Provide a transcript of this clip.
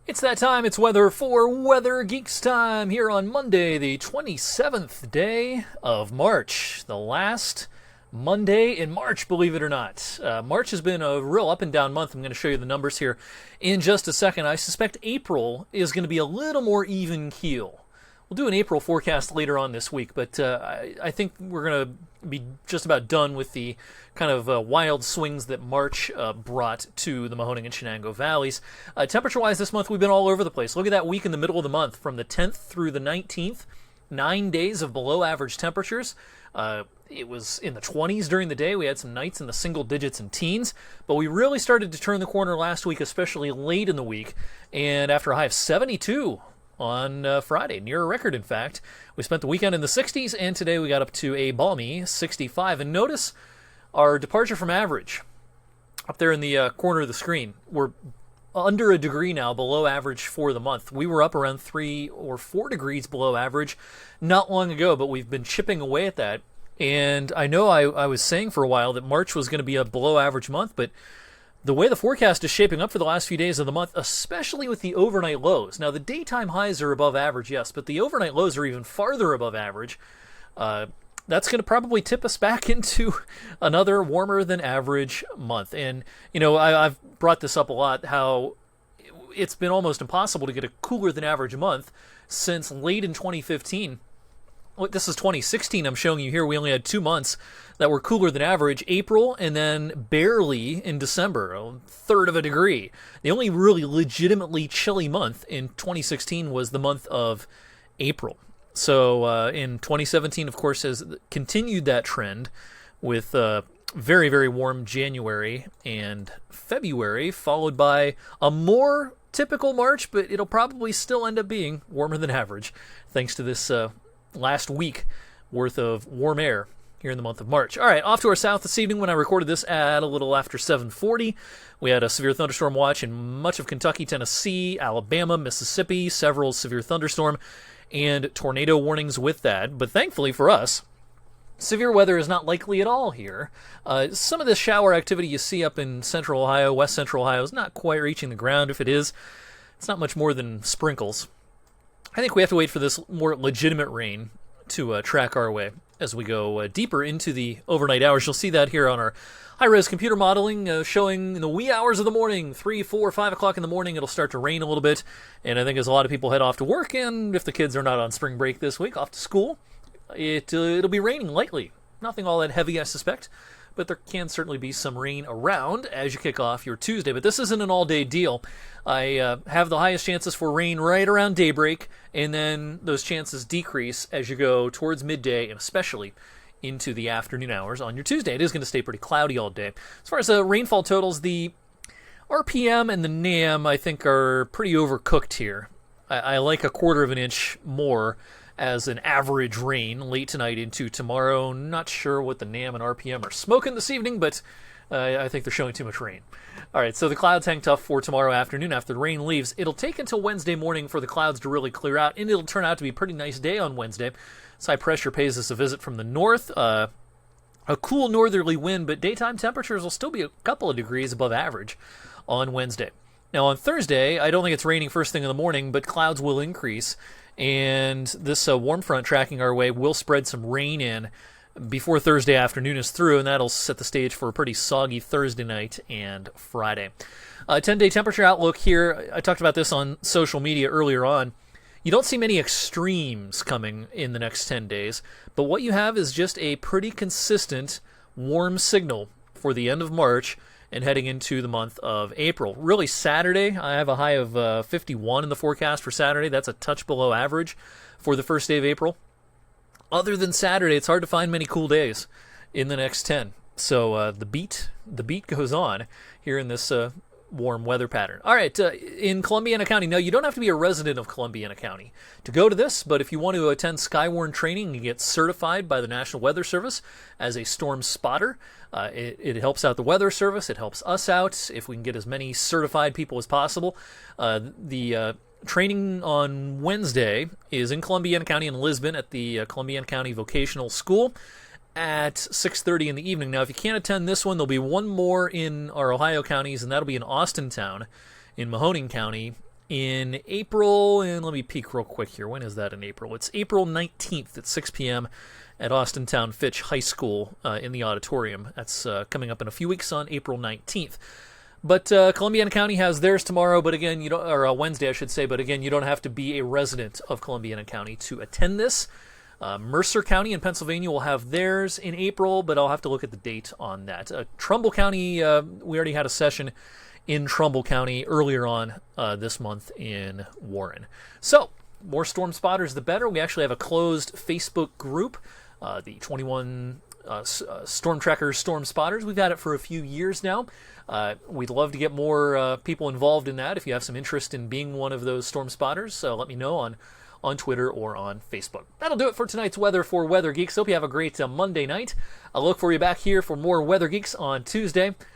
It's that time. It's weather for Weather Geeks time here on Monday, the 27th day of March. The last Monday in March, believe it or not. March has been a real up and down month. I'm going to show you the numbers here in just a second. I suspect April is going to be a little more even keel. We'll do an April forecast later on this week, but I think we're going to be just about done with the kind of wild swings that March brought to the Mahoning and Shenango valleys. Temperature-wise this month, we've been all over the place. Look at that week in the middle of the month, from the 10th through the 19th, 9 days of below-average temperatures. It was in the 20s during the day. We had some nights in the single digits and teens, but we really started to turn the corner last week, especially late in the week, and after a high of 72 on Friday, near a record, in fact. We spent the weekend in the 60s, and today we got up to a balmy 65. And notice our departure from average up there in the corner of the screen. We're under a degree now below average for the month. We were up around 3 or 4 degrees below average not long ago, but we've been chipping away at that. And I know I was saying for a while that March was going to be a below average month, but the way the forecast is shaping up for the last few days of the month, especially with the overnight lows. Now, the daytime highs are above average, yes, but the overnight lows are even farther above average. That's going to probably tip us back into another warmer than average month. And, you know, I've brought this up a lot, how it's been almost impossible to get a cooler than average month since late in 2015. This is 2016 I'm showing you here. We only had 2 months that were cooler than average, April, and then barely in December, a third of a degree. The only really legitimately chilly month in 2016 was the month of April. So in 2017, of course, has continued that trend with very, very warm January and February, followed by a more typical March, but it'll probably still end up being warmer than average, thanks to this last week worth of warm air here in the month of March. All right, off to our south this evening. When I recorded this at a little after 7:40, we had a severe thunderstorm watch in much of Kentucky, Tennessee, Alabama, Mississippi, several severe thunderstorm and tornado warnings with that. But thankfully for us, severe weather is not likely at all here. Some of the shower activity you see up in central Ohio, west central Ohio, is not quite reaching the ground. If it is, it's not much more than sprinkles. I think we have to wait for this more legitimate rain to track our way as we go deeper into the overnight hours. You'll see that here on our high-res computer modeling showing in the wee hours of the morning, 3, 4, 5 o'clock in the morning, it'll start to rain a little bit. And I think as a lot of people head off to work, and if the kids are not on spring break this week, off to school, it'll be raining lightly. Nothing all that heavy, I suspect, but there can certainly be some rain around as you kick off your Tuesday. But this isn't an all-day deal. I have the highest chances for rain right around daybreak, and then those chances decrease as you go towards midday, and especially into the afternoon hours on your Tuesday. It is going to stay pretty cloudy all day. As far as the rainfall totals, the RPM and the NAM, I think, are pretty overcooked here. I like a quarter of an inch more as an average rain late tonight into tomorrow. Not sure what the NAM and RPM are smoking this evening, but I think they're showing too much rain. All right, so the clouds hang tough for tomorrow afternoon after the rain leaves. It'll take until Wednesday morning for the clouds to really clear out, and it'll turn out to be a pretty nice day on Wednesday. This high pressure pays us a visit from the north. A cool northerly wind, but daytime temperatures will still be a couple of degrees above average on Wednesday. Now on Thursday, I don't think it's raining first thing in the morning, but clouds will increase, and this warm front tracking our way will spread some rain in before Thursday afternoon is through, and that'll set the stage for a pretty soggy Thursday night and Friday. 10-day temperature outlook here. I talked about this on social media earlier on. You don't see many extremes coming in the next 10 days, but what you have is just a pretty consistent warm signal for the end of March and heading into the month of April. Really, Saturday, I have a high of 51 in the forecast for Saturday. That's a touch below average for the first day of April. Other than Saturday, it's hard to find many cool days in the next 10. So the beat goes on here in this warm weather pattern. All right, in Columbiana County, no, you don't have to be a resident of Columbiana County to go to this, but if you want to attend Skywarn training and get certified by the National Weather Service as a storm spotter, it helps out the Weather Service, it helps us out if we can get as many certified people as possible. The training on Wednesday is in Columbiana County in Lisbon at the Columbiana County Vocational School at 6:30 in the evening. Now, if you can't attend this one, there'll be one more in our Ohio counties, and that'll be in Austintown in Mahoning County in April, and let me peek real quick here. When is that in April? It's April 19th at 6 p.m. at Austintown Fitch High School in the auditorium. That's coming up in a few weeks on April 19th. But Columbiana County has theirs tomorrow, but again, you don't, or Wednesday, I should say. But again, you don't have to be a resident of Columbiana County to attend this. Mercer County in Pennsylvania will have theirs in April, but I'll have to look at the date on that. Trumbull County, we already had a session in Trumbull County earlier on this month in Warren. So, more storm spotters, the better. We actually have a closed Facebook group, the 21 Storm Trackers Storm Spotters. We've had it for a few years now. We'd love to get more people involved in that. If you have some interest in being one of those storm spotters, let me know on Twitter or on Facebook. That'll do it for tonight's weather for Weather Geeks. Hope you have a great Monday night. I'll look for you back here for more Weather Geeks on Tuesday.